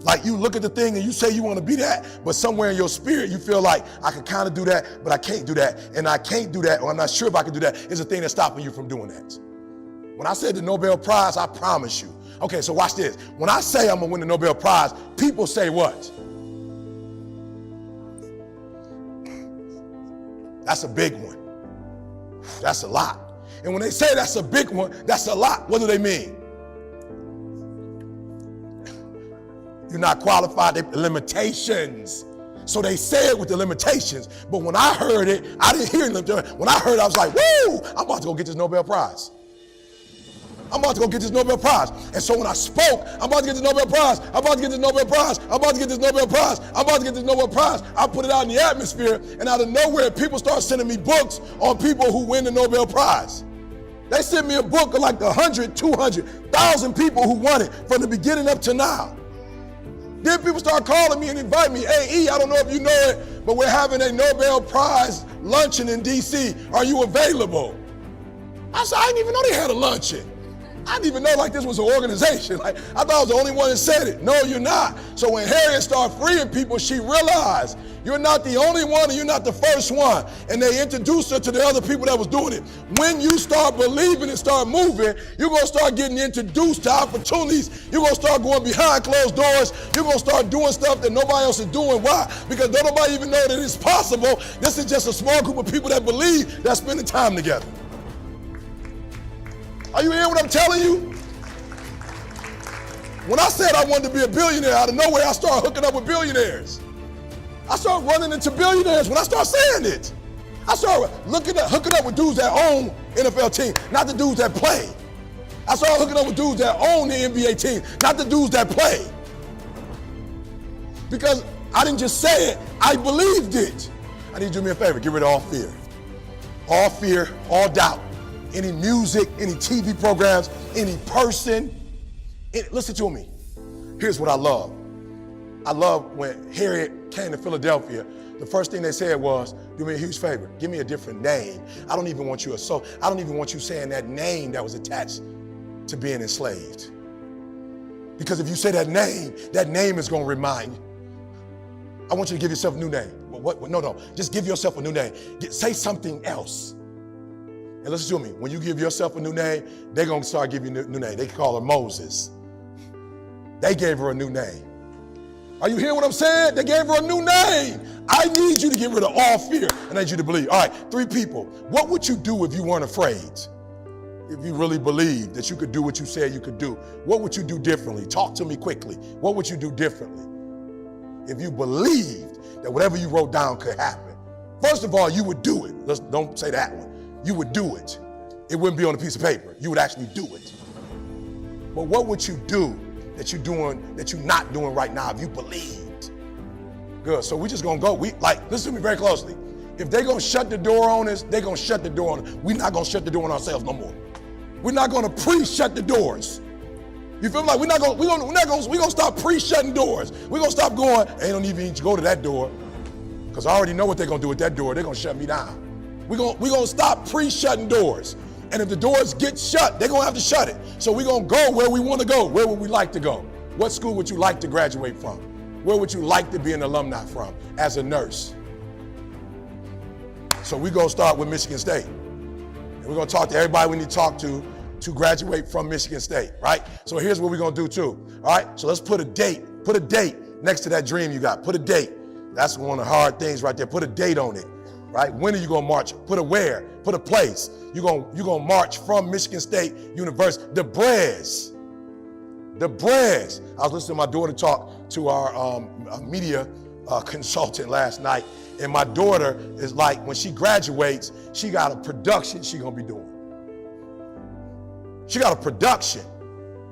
Like you look at the thing and you say you want to be that, but somewhere in your spirit you feel like I can kind of do that, but I can't do that. And I can't do that, or I'm not sure if I can do that, is the thing that's stopping you from doing that. When I said the Nobel Prize, I promise you. Okay, so watch this. When I say I'm going to win the Nobel Prize, people say what? That's a big one. That's a lot. And when they say that's a big one, that's a lot, what do they mean? You're not qualified, they limitations. So they say it with the limitations, but when I heard it, I didn't hear them. When I heard it, I was like, woo, I'm about to go get this Nobel Prize. I'm about to go get this Nobel Prize. And so when I spoke, I'm about to get this Nobel Prize. I'm about to get this Nobel Prize. I'm about to get this Nobel Prize. I'm about to get this Nobel Prize. I put it out in the atmosphere, and out of nowhere, people start sending me books on people who win the Nobel Prize. They sent me a book of like 100, 200,000 people who won it from the beginning up to now. Then people start calling me and invite me. Hey, E, I don't know if you know it, but we're having a Nobel Prize luncheon in D.C. Are you available? I said, I didn't even know they had a luncheon. I didn't even know like this was an organization. Like I thought I was the only one that said it. No, you're not. So when Harriet started freeing people, she realized you're not the only one and you're not the first one. And they introduced her to the other people that was doing it. When you start believing and start moving, you're going to start getting introduced to opportunities. You're going to start going behind closed doors. You're going to start doing stuff that nobody else is doing. Why? Because don't nobody even know that it's possible. This is just a small group of people that believe that spending time together. Are you hearing what I'm telling you? When I said I wanted to be a billionaire, out of nowhere, I started hooking up with billionaires. I started running into billionaires when I started saying it. I started hooking up with dudes that own NFL teams, not the dudes that play. I started hooking up with dudes that own the NBA team, not the dudes that play. Because I didn't just say it, I believed it. I need you to do me a favor, get rid of all fear. All fear, all doubt. Any music, any TV programs, any person. Listen to me. Here's what I love. I love when Harriet came to Philadelphia, the first thing they said was, do me a huge favor, give me a different name. I don't even want you saying that name that was attached to being enslaved. Because if you say that name is going to remind you. I want you to give yourself a new name. No, just give yourself a new name. Say something else. And listen to me, when you give yourself a new name, they're going to start giving you a new name. They call her Moses. They gave her a new name. Are you hearing what I'm saying? They gave her a new name. I need you to get rid of all fear. I need you to believe. All right, 3 people. What would you do if you weren't afraid? If you really believed that you could do what you said you could do, what would you do differently? Talk to me quickly. What would you do differently? If you believed that whatever you wrote down could happen. First of all, you would do it. Don't say that one. You would do it. It wouldn't be on a piece of paper. You would actually do it. But what would you do that you're not doing right now if you believed? Good. So we're just gonna go. Listen to me very closely. If they're gonna shut the door on us, they're gonna shut the door on us. We're not gonna shut the door on ourselves no more. We're not gonna pre-shut the doors. You feel like we're gonna stop pre-shutting doors. We're gonna stop going, they don't even need to go to that door. Because I already know what they're gonna do with that door. They're gonna shut me down. We're gonna stop pre-shutting doors. And if the doors get shut, they're gonna have to shut it. So we're gonna go where we wanna go. Where would we like to go? What school would you like to graduate from? Where would you like to be an alumni from as a nurse? So we're gonna start with Michigan State. And we're gonna talk to everybody we need to talk to graduate from Michigan State, right? So here's what we're gonna do too, all right? So let's put a date next to that dream you got. Put a date. That's one of the hard things right there. Put a date on it. Right? When are you going to march? Put a where? Put a place. You're going to march from Michigan State University. The Brez. I was listening to my daughter talk to our media consultant last night, and my daughter is like, when she graduates, she got a production she going to be doing. She got a production.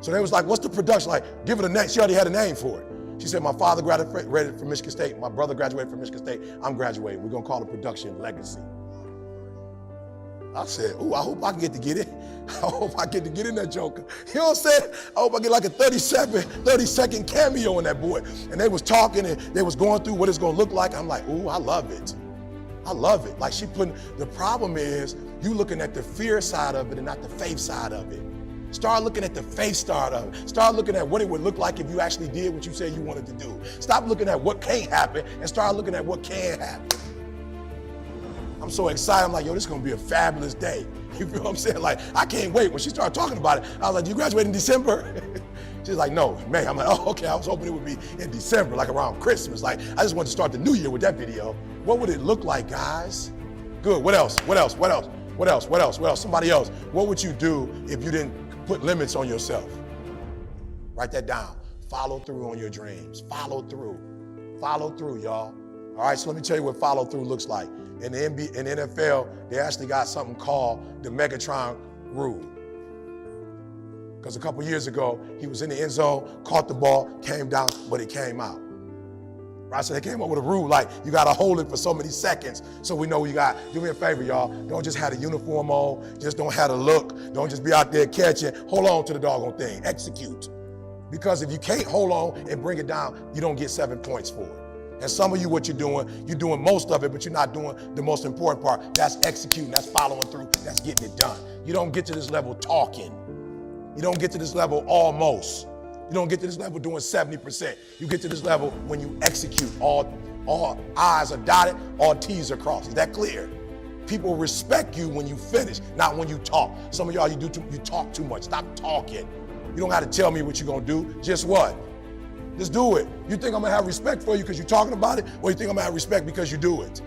So they was like, what's the production like? Give it a name. She already had a name for it. She said, my father graduated from Michigan State. My brother graduated from Michigan State. I'm graduating. We're going to call the production Legacy. I said, ooh, I hope I can get to get it. I hope I get to get in that joker. You know what I'm saying? I hope I get like a 30-second cameo in that boy. And they was talking and they was going through what it's going to look like. I'm like, ooh, I love it. I love it. Like the problem is you looking at the fear side of it and not the faith side of it. Start looking at the face start of it. Start looking at what it would look like if you actually did what you said you wanted to do. Stop looking at what can't happen and start looking at what can happen. I'm so excited. I'm like, yo, this is going to be a fabulous day. You feel what I'm saying? Like, I can't wait. When she started talking about it, I was like, do you graduate in December? She's like, no, May. I'm like, oh, okay. I was hoping it would be in December, like around Christmas. Like, I just wanted to start the new year with that video. What would it look like, guys? Good. What else? What else? What else? What else? What else? What else? Somebody else. What would you do if you didn't put limits on yourself? Write that down. Follow through on your dreams. Follow through. Follow through, y'all. All right, so let me tell you what follow through looks like. In the NFL, they actually got something called the Megatron rule. Because a couple years ago, he was in the end zone, caught the ball, came down, but it came out. Right, so they came up with a rule like you got to hold it for so many seconds so we know you got. Do me a favor, y'all. Don't just have the uniform on. Just don't have the look. Don't just be out there catching. Hold on to the doggone thing. Execute. Because if you can't hold on and bring it down, you don't get 7 points for it. And some of you, what you're doing most of it, but you're not doing the most important part. That's executing. That's following through. That's getting it done. You don't get to this level talking. You don't get to this level almost. You don't get to this level doing 70%. You get to this level when you execute. All I's are dotted, all T's are crossed. Is that clear? People respect you when you finish, not when you talk. Some of y'all, you talk too much. Stop talking. You don't have to tell me what you're going to do. Just what? Just do it. You think I'm going to have respect for you because you're talking about it, or you think I'm going to have respect because you do it?